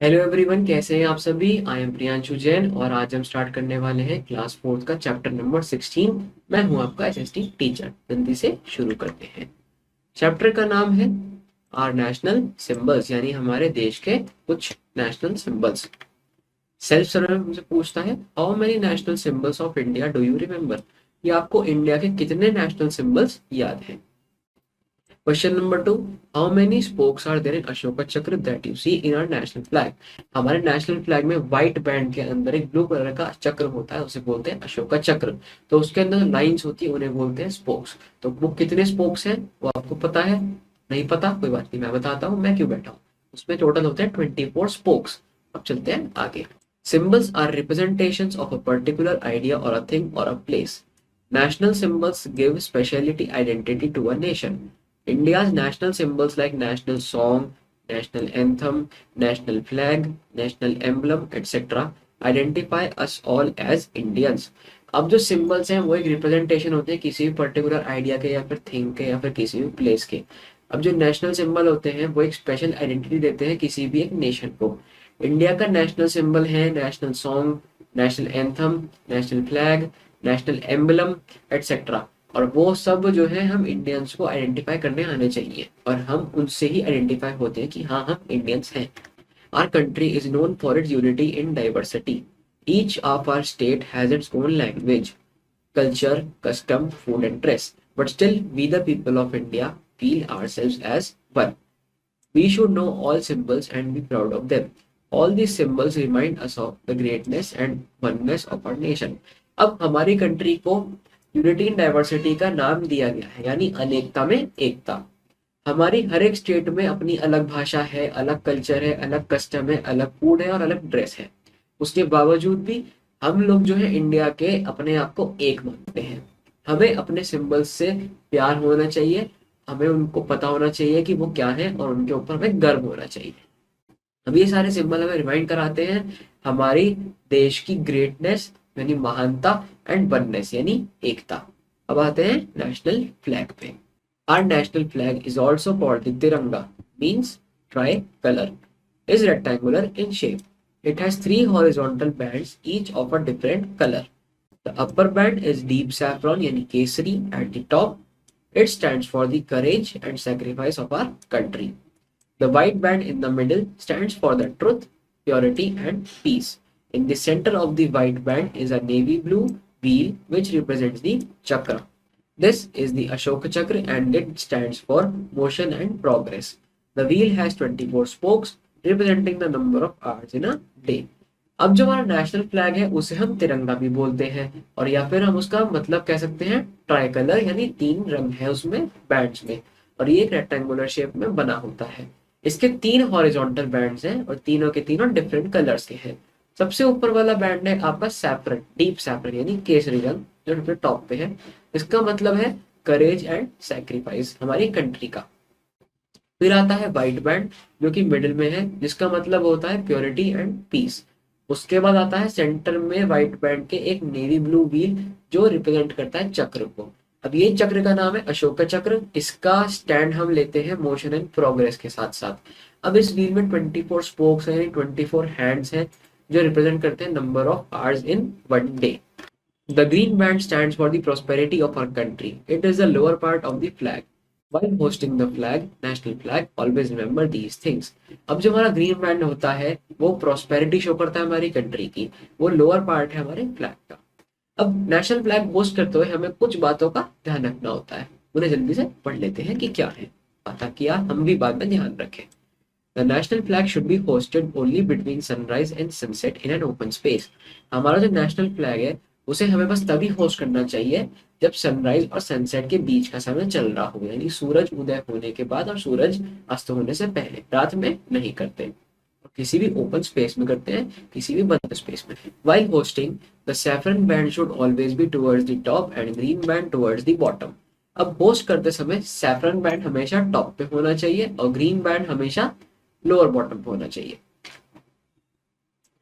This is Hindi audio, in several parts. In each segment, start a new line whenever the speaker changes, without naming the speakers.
हेलो एवरीवन, कैसे हैं आप सभी। आई एम प्रियांशु जैन और आज हम स्टार्ट करने वाले हैं क्लास फोर्थ का चैप्टर नंबर 16। मैं हूं आपका एसएसटी टीचर। जल्दी से शुरू करते हैं। चैप्टर का नाम है आर नेशनल सिंबल्स, यानी हमारे देश के कुछ नेशनल सिंबल्स। सेल्फ सर्वे हमसे पूछता है how many national symbols of India do you remember. ये आपको इंडिया के कितने नेशनल सिंबल्स याद हैं। Question number 2, how many spokes are there in Ashoka chakra that you see in our national flag. हमारे नेशनल फ्लैग में व्हाइट बैंड के अंदर एक ब्लू कलर का चक्र होता है, उसे बोलते हैं अशोका चक्र। तो उसके अंदर लाइंस होती है, उन्हें बोलते हैं स्पोक्स। तो वो कितने स्पोक्स हैं वो आपको पता है? नहीं पता, कोई बात नहीं, मैं बताता हूँ। मैं क्यों बैठा हूँ। उसमें टोटल होते हैं 24 स्पोक्स। अब चलते हैं आगे। Symbols are representations of a particular idea और अ थिंग और a place. National symbols give speciality identity to a nation. India's national symbols like national song, national anthem, national flag, national emblem, etc. identify us all as Indians. अब जो सिंबल्स हैं वो एक रिप्रेजेंटेशन होते हैं किसी भी पर्टिकुलर आइडिया के या फिर थिंग के या फिर किसी भी प्लेस के। अब जो नेशनल सिंबल होते हैं वो एक स्पेशल आइडेंटिटी देते हैं किसी भी एक नेशन को। इंडिया का नेशनल सिंबल है national song, national anthem, national flag, national emblem, etcetera. और वो सब जो है हम इंडियंस को आइडेंटिफाई करने आने चाहिए और हम उनसे ही आइडेंटिफाई होते हैं कि हाँ हम इंडियंस हैं। Our country is known for its unity in diversity. Each of our state has its own language, culture, custom, food, and dress. But still, we the people of India feel ourselves as one. We should know all symbols and be proud of them. All these symbols remind us of the greatness and oneness of our nation. अब हमारी कंट्री को यूनिटी इन डाइवर्सिटी का नाम दिया गया है, यानी अनेकता में एकता। हमारी हर एक स्टेट में अपनी अलग भाषा है, अलग कल्चर है, अलग कस्टम है, अलग फूड है और अलग ड्रेस है। उसके बावजूद भी हम लोग जो है इंडिया के अपने आप को एक मानते हैं। हमें अपने सिंबल्स से प्यार होना चाहिए, हमें उनको पता होना चाहिए कि वो क्या है और उनके ऊपर हमें गर्व होना चाहिए। अब ये सारे सिंबल हमें रिमाइंड कराते हैं हमारी देश की ग्रेटनेस यानी महानता एंड वननेस यानी एकता। अब आते हैं नेशनल फ्लैग पे। Our national flag is also called the Tiranga, means tri-color, is rectangular in shape. It has three horizontal bands, each of a different color. The upper band is deep saffron, yani kesari, at the top. It stands for the courage and sacrifice of our country. The white band in the middle stands for the truth, purity, and peace. In the center of the white band is a navy blue wheel which represents the chakra. This is the Ashoka Chakra and it stands for motion and progress. The wheel has 24 spokes representing the number of hours in a day. अब जो हमारा नेशनल फ्लैग है उसे हम तिरंगा भी बोलते हैं और या फिर हम उसका मतलब कह सकते हैं ट्राई कलर, यानी तीन रंग है उसमें बैंड्स में और ये एक रेक्टेंगुलर शेप में बना होता है। इसके तीन हॉरिजॉन्टल बैंड्स हैं और तीनों के तीनों डिफरेंट कलर्स के हैं। सबसे ऊपर वाला बैंड है आपका सैफरन, डीप सैफरन यानी केसरी रंग, जो सबसे टॉप पे है। इसका मतलब है करेज एंड सैक्रिफाइस हमारी कंट्री का। फिर आता है व्हाइट बैंड जो कि मिडिल में है, जिसका मतलब होता है प्योरिटी एंड पीस। उसके बाद आता है सेंटर में व्हाइट बैंड के एक नेवी ब्लू व्हील जो रिप्रेजेंट करता है चक्र को। अब ये चक्र का नाम है अशोका चक्र। इसका स्टैंड हम लेते हैं मोशन एंड प्रोग्रेस के साथ साथ। अब इस व्हील में 24 स्पोक्स हैं, 24 हैंड्स हैं जो रिप्रेजेंट करते हैं number of hours in one day. The green band stands for the prosperity of our country. It is the lower part of the flag. While hosting the flag, national flag, always remember these things. अब जो हमारा ग्रीन बैंड होता है वो प्रॉस्पेरिटी शो करता है हमारी कंट्री की, वो लोअर पार्ट है हमारे फ्लैग का। अब नेशनल फ्लैग होस्ट करते हुए हमें कुछ बातों का ध्यान रखना होता है, उन्हें जल्दी से पढ़ लेते हैं कि क्या है, ताकि हम भी बाद में ध्यान रखें। The national flag should be hosted only between sunrise and sunset in an open space. हमारा जो नेशनल फ्लैग है उसे हमें बस तभी होस्ट करना चाहिए जब सनराइज और सनसेट के बीच का समय चल रहा हो, यानी सूरज उदय होने के बाद और सूरज अस्त होने से पहले। रात में नहीं करते और किसी भी ओपन स्पेस में करते हैं, किसी भी बंद स्पेस में। While hosting, the saffron band should always be towards the top and green band towards the bottom. अब होस्ट करते समय सैफरन बैंड हमेशा टॉप पे होना चाहिए और ग्रीन बैंड हमेशा लोअर बॉटम पे होना चाहिए।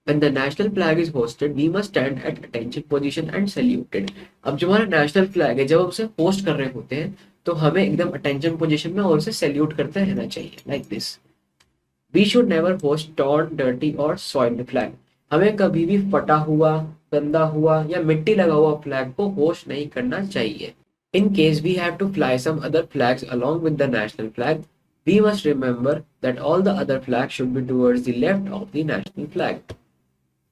When the national flag is hosted, we must stand at attention position and saluted. अब जो हमारा नेशनल फ्लैग है जब हम उसे होस्ट कर रहे होते हैं तो हमें एकदम अटेंशन पोजीशन में और उसे सैल्यूट करते रहना चाहिए, like this. We should never host torn dirty और सॉइल्ड फ्लैग। हमें कभी भी फटा हुआ, गंदा हुआ या मिट्टी लगा हुआ फ्लैग को होस्ट नहीं करना चाहिए। In case we have to fly some other flags along with the national flag, we must remember that all the other flags should be towards the left of the national flag.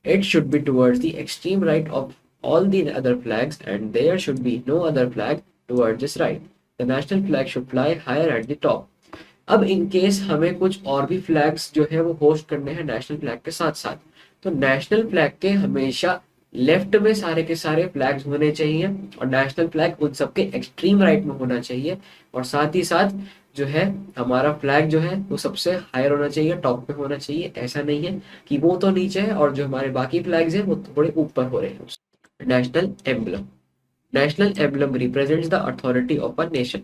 It should be towards the extreme right of all the other flags, and there should be no other flag towards this right. The national flag should fly higher at the top. अब इन केस हमें कुछ और भी फ्लैग्स जो है वो होस्ट करने हैं नेशनल फ्लैग के साथ साथ, तो नेशनल फ्लैग के हमेशा लेफ्ट में सारे के सारे फ्लैग्स होने चाहिए और नेशनल फ्लैग उन सबके एक्सट्रीम राइट में होना चाहिए। और साथ ही साथ जो है हमारा फ्लैग जो है वो सबसे हायर होना चाहिए, टॉप पे होना चाहिए। ऐसा नहीं है कि वो तो नीचे है और जो हमारे बाकी फ्लैग्स हैं वो थोड़े ऊपर हो रहे हैं। National emblem. National emblem represents the authority of a nation.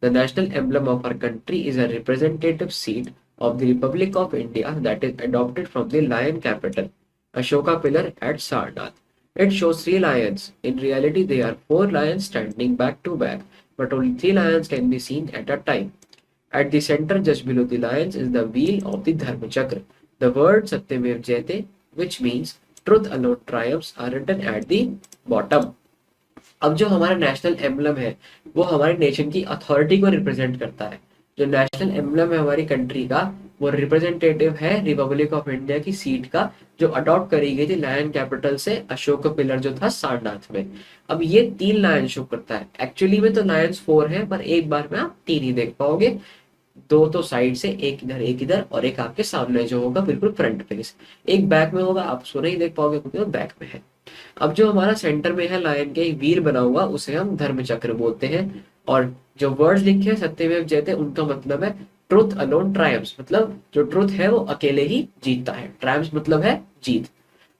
The national emblem of our country is a representative seat of the Republic of India that is adopted from the lion capital, Ashoka pillar at Sarnath. It shows three lions. In reality, there are four lions standing back to back, but only three lions can be seen at a time. At the center, just below the lions, is the wheel of the Dharma Chakra. The word Satyamev Jayate, which means truth alone triumphs, are written at the bottom. अब जो हमारा नेशनल एम्बलम है वो हमारे नेशन की अथॉरिटी को रिप्रेजेंट करता है। जो नेशनल एम्बलम है हमारी कंट्री का वो रिप्रेजेंटेटिव है रिपब्लिक ऑफ इंडिया की सीट का, जो अडॉप्ट करी गई थी लायन कैपिटल से अशोक पिलर जो था सारनाथ में। अब ये तीन लायन शो करता है, एक्चुअली में तो लायंस फोर है पर एक बार में आप तीन ही देख पाओगे, दो तो साइड से, एक इधर और एक आपके सामने जो होगा बिल्कुल फ्रंट फेस। एक बैक में होगा, आप उसको नहीं देख पाओगे क्योंकि वो बैक में है। अब जो हमारा सेंटर में है लायन के व्हील बना हुआ उसे हम धर्म चक्र बोलते हैं। और जो वर्ड्स लिखे हैं सत्यमेव जयते उनका मतलब है ट्रुथ अलोन ट्रायम्स, मतलब जो ट्रुथ है वो अकेले ही जीतता है, ट्रायम्स मतलब है जीत।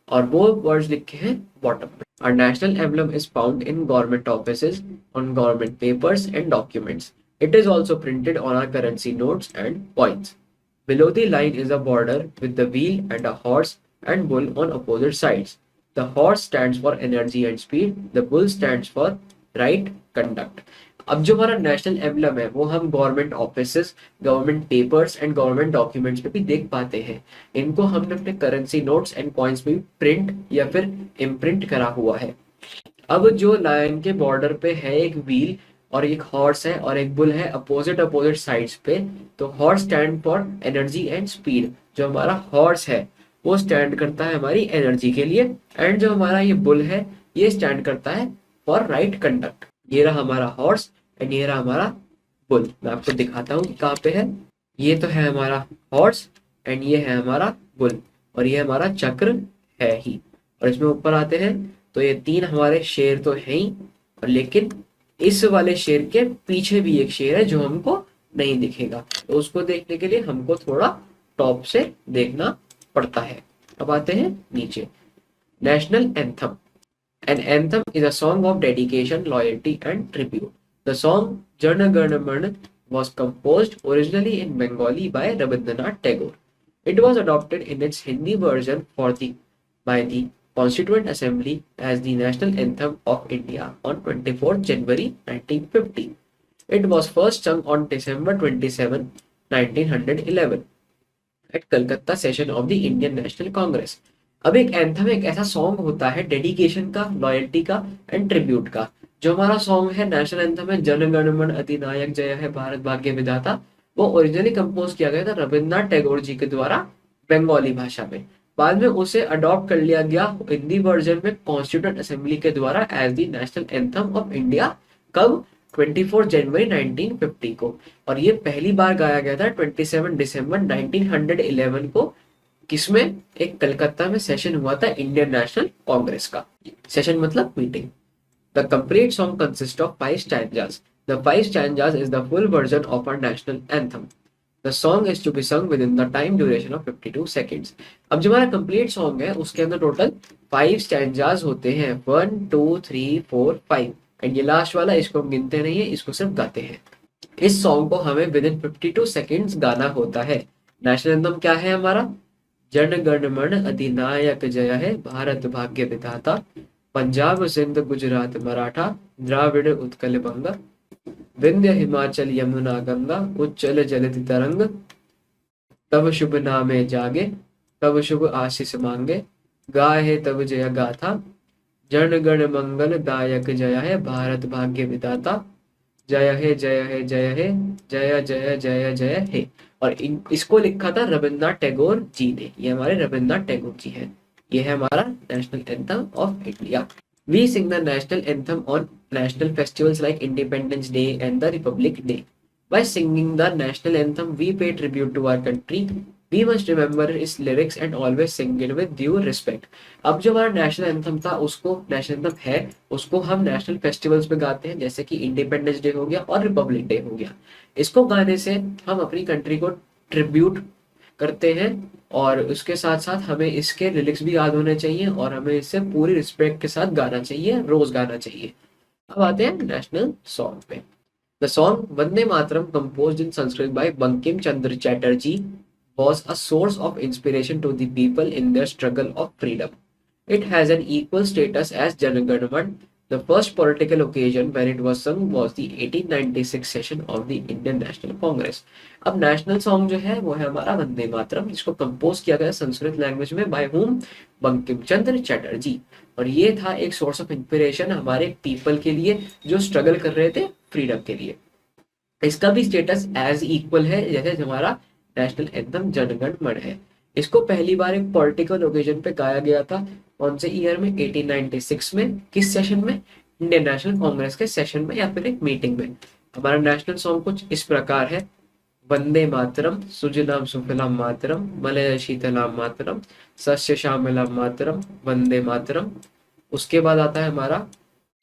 और वो वर्ड्स लिखे हैं बॉटम में। Our national emblem is found in government offices, on government papers and documents. It is also printed on our currency notes and coins. Below the line is a border with the wheel and a horse and bull on opposite sides. The horse stands for energy and speed. The bull stands for right conduct. अब जो हमारा नेशनल एम्बलम है वो हम government offices, government papers and government documents पे भी देख पाते हैं। इनको हमने अपने करेंसी नोट्स एंड कॉइन्स में भी प्रिंट या फिर इम्प्रिंट करा हुआ है। अब जो लायन के बॉर्डर पे है एक व्हील और एक हॉर्स है और एक बुल है अपोजिट अपोजिट साइड्स पे, तो horse stand for energy and speed. जो हमारा हॉर्स है वो स्टैंड करता है हमारी एनर्जी के लिए, एंड जो हमारा ये बुल है ये स्टैंड करता है फॉर राइट कंडक्ट। ये रहा हमारा हॉर्स एंड ये रहा हमारा बुल। मैं आपको दिखाता हूँ कहाँ पे है। ये तो है हमारा हॉर्स एंड ये है हमारा बुल और ये हमारा चक्र है ही। और इसमें ऊपर आते हैं तो ये तीन हमारे शेर तो है ही, और लेकिन इस वाले शेर के पीछे भी एक शेर है जो हमको नहीं दिखेगा, तो उसको देखने के लिए हमको थोड़ा टॉप से देखना पड़ता है। अब आते हैं नीचे। National anthem. An anthem is a song of dedication, loyalty and tribute. The song Jana Gana Mana was composed originally in Bengali by Rabindranath Tagore. It was adopted in its Hindi version by the Constituent Assembly as the national anthem of India on 24th January 1950. It was first sung on December 27, 1911 at Calcutta session of the Indian National Congress. अब एक एंथम एक ऐसा सॉन्ग होता है डेडिकेशन का, लॉयल्टी का एंड ट्रिब्यूट का। जो हमारा सॉन्ग है नेशनल एंथम है जन गण मन अधिनायक जय है भारत भाग्य विधाता, वो ओरिजिनली कंपोज किया गया था रविन्द्रनाथ टैगोर जी के द्वारा बंगाली भाषा में। बाद में उसे अडॉप्ट कर लिया गया हिंदी वर्जन में कॉन्स्टिट्यूएंट असेंबली के द्वारा as the national anthem of India. कब? 24 जनवरी 1950 को। और ये पहली बार गाया गया था 27 दिसंबर 1911 को। किसमें? एक कलकत्ता में सेशन हुआ था इंडियन नेशनल कांग्रेस का। सेशन मतलब meeting. The complete song consist of 5 stanzas. The 5 stanzas is the full version of our national anthem. The song is to be sung within the time duration of 52 seconds. अब जो हमारा कंप्लीट सॉन्ग है उसके अंदर टोटल 5 स्टैंजास होते हैं, 1 2 3 4 5, एंड ये लास्ट वाला इसको हम गिनते नहीं है, इसको सिर्फ गाते हैं। इस सॉन्ग को हमें विद इन 52 सेकेंड्स गाना होता है। नेशनल एंथम क्या है हमारा? जन गण मन अधिनायक जय है भारत भाग्य विधाता, पंजाब सिंध गुजरात मराठा द्राविड़ उत्कल बंगा, विंध्य हिमाचल यमुना गंगा उच्चल जलधि तरंग, तब शुभ नामे जागे, तब शुभ आशीष मांगे, गाहे तब जय गाथा, जन गण मंगल दायक जय है, भारत भाग्य विधाता, जय हे जय हे जय हे, जय जय जय जय हे। और इसको लिखा था रविन्द्रनाथ टैगोर जी ने, ये हमारे रविन्द्रनाथ टैगोर जी है। ये है हमारा national anthem of India. We sing the national anthem on national festivals like Independence Day and the Republic Day. By singing the national anthem, we pay tribute to our country. We must remember its lyrics and always sing it with due respect. अब जो हमारा नेशनल एंथम था, उसको नेशनल एंथम है, उसको हम नेशनल फेस्टिवल्स पे गाते हैं, जैसे कि इंडिपेंडेंस डे हो गया और रिपब्लिक डे हो गया। इसको गाने से हम अपनी कंट्री को ट्रिब्यूट करते हैं, और उसके साथ साथ हमें इसके लिरिक्स भी याद होने चाहिए, और हमें इसे पूरी रिस्पेक्ट के साथ गाना चाहिए, रोज गाना चाहिए। अब आते हैं नेशनल सॉन्ग पे। The song Vande Mataram, composed in Sanskrit by Bankim Chandra Chatterjee, was a source of inspiration to the people in their struggle of freedom. It has an equal status as Jana Gana Man. The first political occasion when it was sung was the 1896 session of the Indian National Congress. अब नेशनल सॉन्ग जो है वो है हमारा वंदे मातरम, जिसको कंपोज किया गया संस्कृत लैंग्वेज में बाय हुम, बंकिम चंद्र चटर्जी। और ये था एक सोर्स ऑफ इंस्पिरेशन हमारे पीपल के लिए जो स्ट्रगल कर रहे थे फ्रीडम के लिए। इसका भी स्टेटस एज इक्वल है जैसे हमारा नेशनल एंथम जनगण मन है। इसको पहली बार एक पॉलिटिकल ओकेजन पे गाया गया था, कौन से ईयर में? 1896 में। किस सेशन में? इंडियन नेशनल कांग्रेस के सेशन में या फिर एक मीटिंग में। हमारा नेशनल सॉन्ग कुछ इस प्रकार है। वंदे मातरम, सुजलाम सुफलाम मातरम, मलय शीतलाम मातरम, सस्य श्यामलाम मातरम, वंदे मातरम। उसके बाद आता है हमारा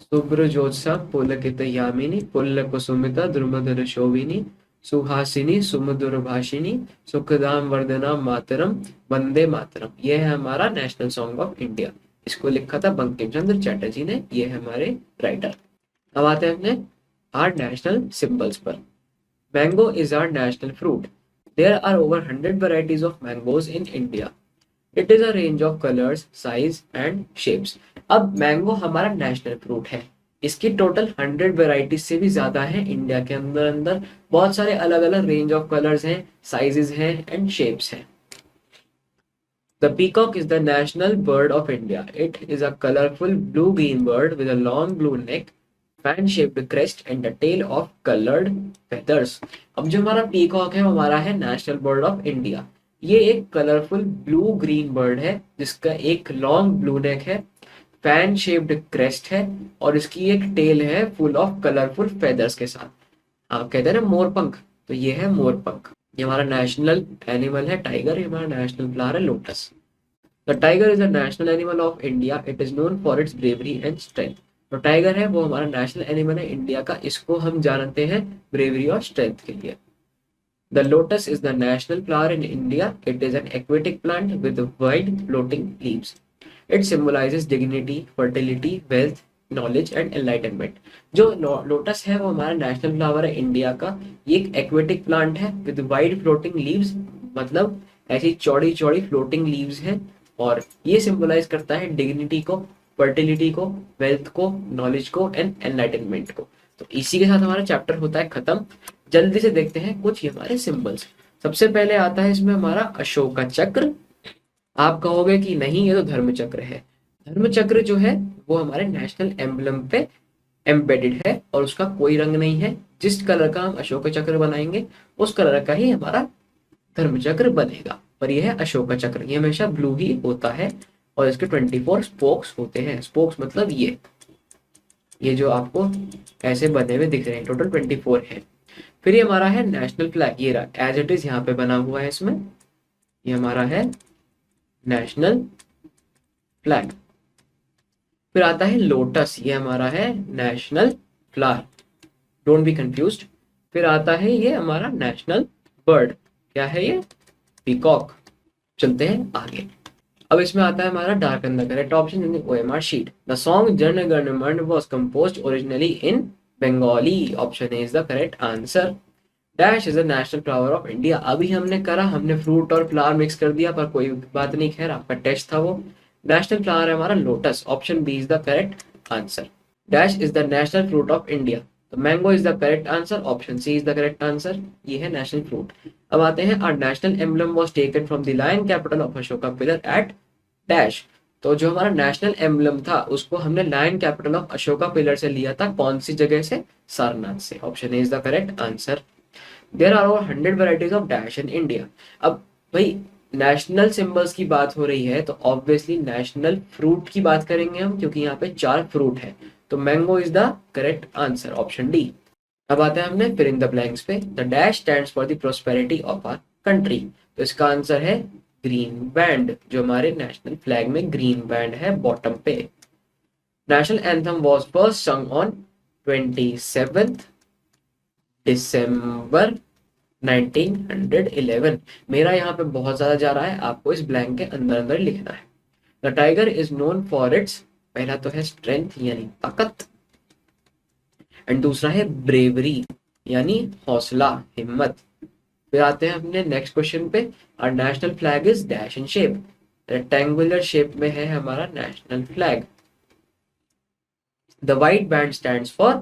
शुभ्र ज्योत्सा पुलकित यामिनी, पुल्ल कुसुमिता द्रुमधर शोभिनी, सुहासिनी सुमधुर भाषिनी, सुखदाम वर्धनाम मातरम, वंदे मातरम। ये है हमारा नेशनल सॉन्ग ऑफ इंडिया। इसको लिखा था बंकिम चंद्र चटर्जी ने, ये है हमारे राइटर। अब आते हैं अपने आर नेशनल सिंबल्स पर। Mango is our national fruit. There are over 100 varieties of mangoes in India. It is a range of colors, size and shapes. अब मैंगो हमारा नेशनल फ्रूट है, इसकी टोटल 100 वेराइटीज से भी ज्यादा है इंडिया के अंदर। अंदर बहुत सारे अलग अलग रेंज ऑफ कलर्स हैं, साइजेस हैं एंड शेप्स हैं। The peacock is the national bird of India. It is a colorful blue-green bird with a long blue neck, fan-shaped crest and a tail of colored feathers. अब जो हमारा पीकॉक है वो हमारा है नेशनल बर्ड ऑफ इंडिया। ये एक कलरफुल ब्लू ग्रीन बर्ड है जिसका एक लॉन्ग ब्लू नेक है, फैन शेप्ड क्रेस्ट है और इसकी एक टेल है फुल ऑफ कलरफुल फेदर्स के साथ। आप कहते हैं ना मोरपंख, तो ये है मोरपंख। ये हमारा नेशनल एनिमल है टाइगर। ये हमारा नेशनल फ्लावर है lotus. The tiger is the national animal of India. It is known for it's bravery and strength. तो टाइगर है वो हमारा नेशनल एनिमल है इंडिया का, इसको हम जानते हैं ब्रेवरी और स्ट्रेंथ के लिए। The lotus is the national flower in India. It is an aquatic plant with wide floating leaves. It symbolizes dignity, fertility, wealth, knowledge and enlightenment. जो लोटस है वो हमारा नेशनल फ्लावर है इंडिया का। ये एक एक्वेटिक प्लांट है विद वाइड फ्लोटिंग लीव्स, मतलब ऐसी चौड़ी चौड़ी फ्लोटिंग लीव्स हैं, और ये सिंबलाइज करता है डिग्निटी को, फर्टिलिटी को, वेल्थ को, नॉलेज को एंड एनलाइटनमेंट को। तो इसी के साथ हमारा चैप्टर होता है खत्म। जल्दी से देखते हैं कुछ हमारे सिंबल्स। सबसे पहले आता है इसमें हमारा अशोका चक्र। आप कहोगे कि नहीं ये तो धर्म चक्र है। धर्म चक्र जो है वो हमारे नेशनल एम्बलम पे एम्बेडेड है और उसका कोई रंग नहीं है। जिस कलर का हम अशोक चक्र बनाएंगे उस कलर का ही हमारा धर्म चक्र बनेगा। पर यह है अशोक चक्र, ये हमेशा ब्लू ही होता है और इसके 24 स्पोक्स होते हैं। स्पोक्स मतलब ये जो आपको ऐसे बने हुए दिख रहे हैं, टोटल 24 है। फिर ये हमारा है नेशनल फ्लैग, ये रहा एज इट इज यहाँ पे बना हुआ है इसमें, ये हमारा है नेशनल फ्लैग। फिर आता है लोटस, ये हमारा है national flower, don't be confused. फिर आता है ये हमारा नेशनल बर्ड, क्या है ये? पीकॉक। चलते हैं आगे। अब इसमें आता है हमारा darken the correct option in the OMR sheet. The song Jana Gana मन was composed originally in Bengali. Option A is the correct answer. Dash is the national flower of India. अभी हमने करा, हमने फ्रूट और फ्लावर मिक्स कर दिया, पर कोई बात नहीं, खैर आपका टेस्ट था वो। नेशनल फ्लावर है हमारा lotus. Option B is the correct answer. Dash is the national fruit of India. तो mango is the correct answer. Option C is the correct answer. ये है नेशनल फ्रूट। अब आते हैं, our national emblem was taken from the lion capital of Ashoka pillar at dash. तो जो हमारा नेशनल एम्बलम था उसको हमने lion capital of Ashoka pillar से लिया था, कौन सी जगह से? सारनाथ से। Option A is the correct answer. There are over 100 varieties of dash in India. अब भाई नेशनल सिंबल्स की बात हो रही है तो ऑब्वियसली नेशनल फ्रूट की बात करेंगे हम, क्योंकि यहाँ पे 4 फ्रूट है। तो mango is the correct answer, option D. अब आते हैं हमने फिर इन द ब्लैंक्स पे। The dash stands for the prosperity of our country. तो इसका आंसर है ग्रीन बैंड, जो हमारे नेशनल फ्लैग में ग्रीन बैंड है बॉटम पे। National anthem was first sung on 27 December 1911। मेरा यहाँ पे बहुत ज्यादा जा रहा है, आपको इस ब्लैंक के अंदर अंदर लिखना है। The tiger is known for it's, पहला तो है स्ट्रेंथ यानी ताकत, एंड दूसरा है ब्रेवरी यानी हौसला, हिम्मत। फिर आते हैं अपने नेक्स्ट क्वेश्चन पे। Our national flag is dash in shape, rectangular shape में है हमारा national flag. The white band stands for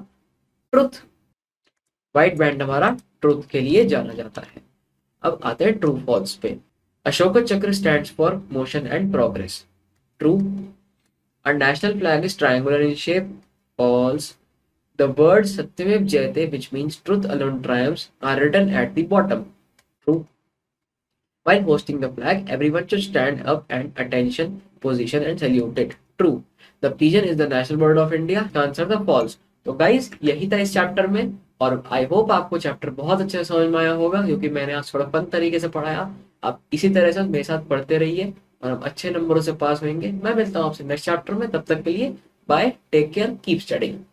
truth, white band हमारा ट्रुथ के लिए जाना जाता है। अब आते हैं ट्रू फॉल्स पे। Ashok Chakra stands for motion and progress, true. Our national flag is triangular in shape, false. The words Satyamev Jayate, which means truth alone triumphs, are written at the bottom, true. While hosting the flag, everyone should stand up and attention position and salute it, true. The pigeon is the national bird of India, answer the false. तो गाइस यही था इस चैप्टर में, और आई होप आपको चैप्टर बहुत अच्छे से समझ में आया होगा, क्योंकि मैंने आज थोड़ा फन तरीके से पढ़ाया। आप इसी तरह से मेरे साथ पढ़ते रहिए और हम अच्छे नंबरों से पास होंगे। मैं मिलता हूँ आपसे नेक्स्ट चैप्टर में, तब तक के लिए bye, take care, keep studying.